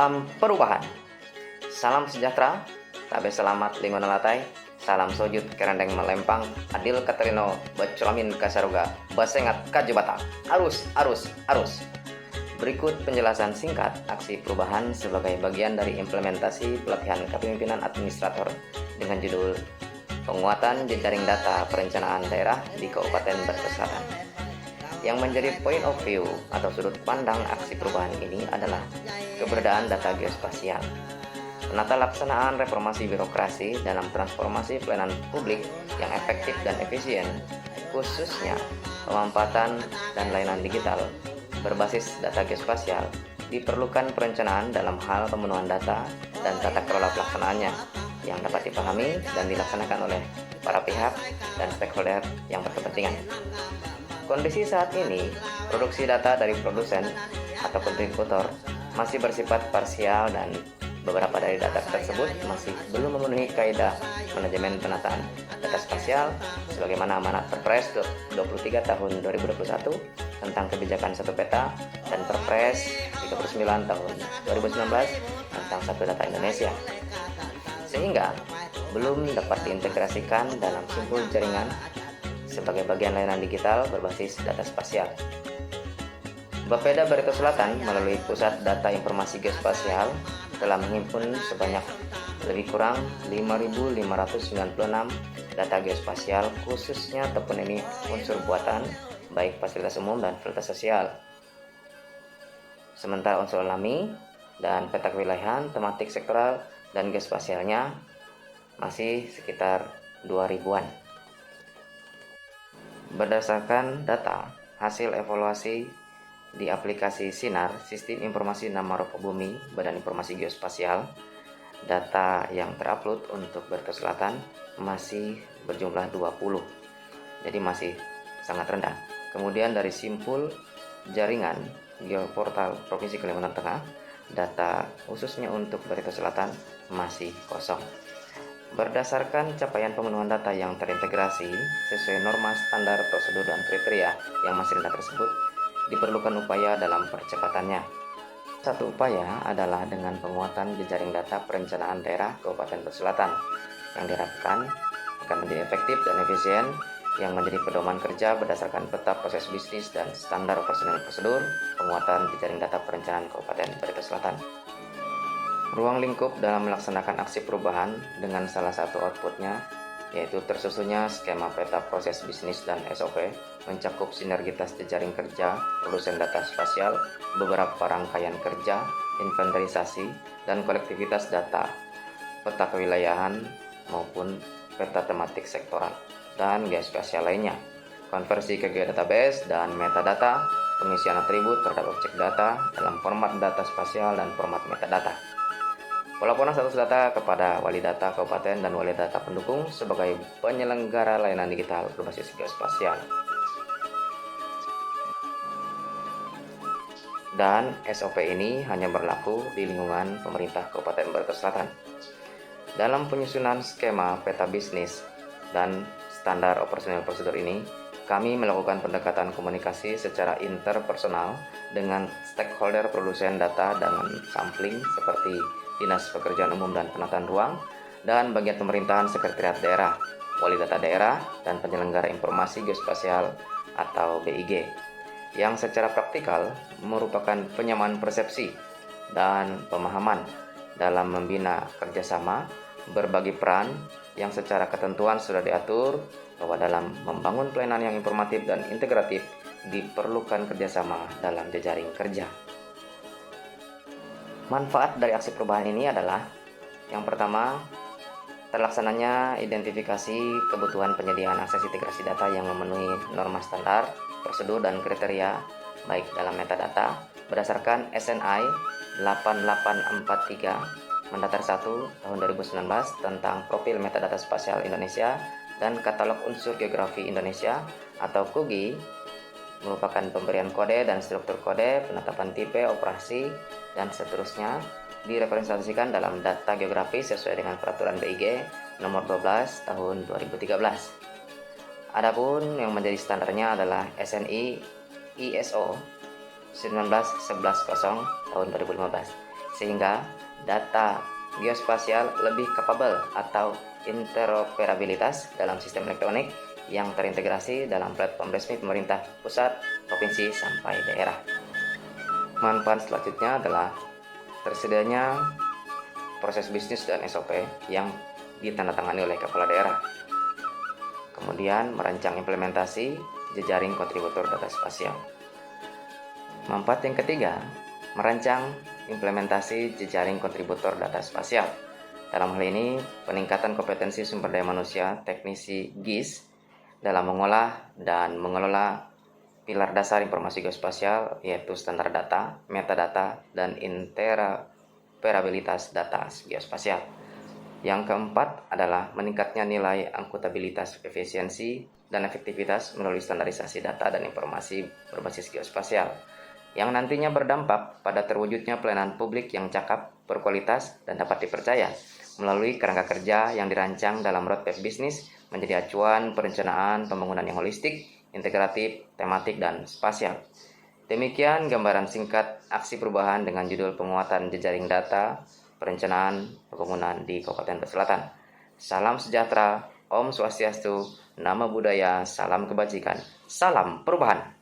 Salam perubahan, salam sejahtera, tabe selamat lingon latai, salam sojud kerendeng melempang, adil katerino baculamin kasaruga, basengat kajabata, arus. Berikut penjelasan singkat aksi perubahan sebagai bagian dari implementasi pelatihan kepemimpinan administrator dengan judul Penguatan Jejaring Data Perencanaan Daerah di Kabupaten Brebes Selatan. Yang menjadi point of view atau sudut pandang aksi perubahan ini adalah keberadaan data geospasial, penata laksanaan reformasi birokrasi dalam transformasi pelayanan publik yang efektif dan efisien, khususnya pemanfaatan dan layanan digital berbasis data geospasial. Diperlukan perencanaan dalam hal pemenuhan data dan tata kelola pelaksanaannya yang dapat dipahami dan dilaksanakan oleh para pihak dan stakeholder yang berkepentingan. Kondisi saat ini, produksi data dari produsen atau kontributor masih bersifat parsial dan beberapa dari data tersebut masih belum memenuhi kaidah manajemen penataan data spasial sebagaimana amanat Perpres 23 tahun 2021 tentang kebijakan satu peta dan Perpres 39 tahun 2019 tentang satu data Indonesia, sehingga belum dapat diintegrasikan dalam simpul jaringan sebagai bagian layanan digital berbasis data spasial. Bapeda Barito Selatan melalui Pusat Data Informasi Geospasial telah menghimpun sebanyak lebih kurang 5.596 data geospasial khususnya toponimi unsur buatan baik fasilitas umum dan fasilitas sosial. Sementara unsur alami dan peta kewilayahan, tematik sektoral dan geospasialnya masih sekitar 2.000-an. Berdasarkan data hasil evaluasi di aplikasi Sinar, Sistem Informasi Nama Rupa Bumi Badan Informasi Geospasial, data yang terupload untuk Barito Selatan masih berjumlah 20, jadi masih sangat rendah. Kemudian dari simpul jaringan Geoportal Provinsi Kalimantan Tengah, data khususnya untuk Barito Selatan masih kosong. Berdasarkan capaian pemenuhan data yang terintegrasi sesuai norma standar prosedur dan kriteria yang masih rendah tersebut, diperlukan upaya dalam percepatannya. Satu upaya adalah dengan penguatan jejaring data perencanaan daerah Kabupaten Brebes Selatan yang diharapkan akan menjadi efektif dan efisien, yang menjadi pedoman kerja berdasarkan peta proses bisnis dan standar operasional prosedur penguatan jejaring data perencanaan Kabupaten Brebes Selatan. Ruang lingkup dalam melaksanakan aksi perubahan dengan salah satu outputnya yaitu tersusunnya skema peta proses bisnis dan SOP mencakup sinergitas jejaring kerja, produsen data spasial, beberapa rangkaian kerja, inventarisasi, dan kolektivitas data, peta kewilayahan maupun peta tematik sektoral, dan geospasial lainnya, konversi ke geodatabase dan metadata, pengisian atribut terhadap objek data dalam format data spasial dan format metadata. Pelaporan status data kepada wali data kabupaten dan wali data pendukung sebagai penyelenggara layanan digital berbasis geospasial. Dan SOP ini hanya berlaku di lingkungan pemerintah Kabupaten Brebes Selatan. Dalam penyusunan skema peta bisnis dan standar operasional prosedur ini, kami melakukan pendekatan komunikasi secara interpersonal dengan stakeholder produsen data dengan sampling seperti Dinas Pekerjaan Umum dan Penataan Ruang, dan bagian pemerintahan sekretariat daerah, wali data daerah, dan penyelenggara informasi geospasial atau BIG, yang secara praktikal merupakan penyamaan persepsi dan pemahaman dalam membina kerjasama, berbagi peran yang secara ketentuan sudah diatur bahwa dalam membangun pelayanan yang informatif dan integratif diperlukan kerjasama dalam jejaring kerja. Manfaat dari aksi perubahan ini adalah yang pertama, terlaksananya identifikasi kebutuhan penyediaan akses integrasi data yang memenuhi norma standar, prosedur, dan kriteria baik dalam metadata berdasarkan SNI 8843 Mendatar 1 tahun 2019 tentang profil metadata spasial Indonesia dan katalog unsur geografi Indonesia atau KUGI, merupakan pemberian kode dan struktur kode, penetapan tipe, operasi, dan seterusnya direpresentasikan dalam data geografi sesuai dengan peraturan BIG nomor 12 tahun 2013. Adapun yang menjadi standarnya adalah SNI ISO 19110 tahun 2015, sehingga data geospasial lebih capable atau interoperabilitas dalam sistem elektronik yang terintegrasi dalam platform resmi pemerintah pusat, provinsi, sampai daerah. Manfaat selanjutnya adalah tersedianya proses bisnis dan SOP yang ditandatangani oleh kepala daerah. Kemudian merancang implementasi jejaring kontributor data spasial. Manfaat yang ketiga, merancang implementasi jejaring kontributor data spasial. Dalam hal ini, peningkatan kompetensi sumber daya manusia teknisi GIS dalam mengolah dan mengelola pilar dasar informasi geospasial, yaitu standar data, metadata, dan interoperabilitas data geospasial. Yang keempat adalah meningkatnya nilai akuntabilitas, efisiensi, dan efektivitas melalui standarisasi data dan informasi berbasis geospasial, yang nantinya berdampak pada terwujudnya pelayanan publik yang cakap, berkualitas, dan dapat dipercaya melalui kerangka kerja yang dirancang dalam roadmap bisnis menjadi acuan perencanaan pembangunan yang holistik, integratif, tematik, dan spasial. Demikian gambaran singkat aksi perubahan dengan judul penguatan jejaring data perencanaan pembangunan di Kabupaten Batu Selatan. Salam sejahtera, Om Swastiastu, Namo Buddhaya, salam kebajikan, salam perubahan.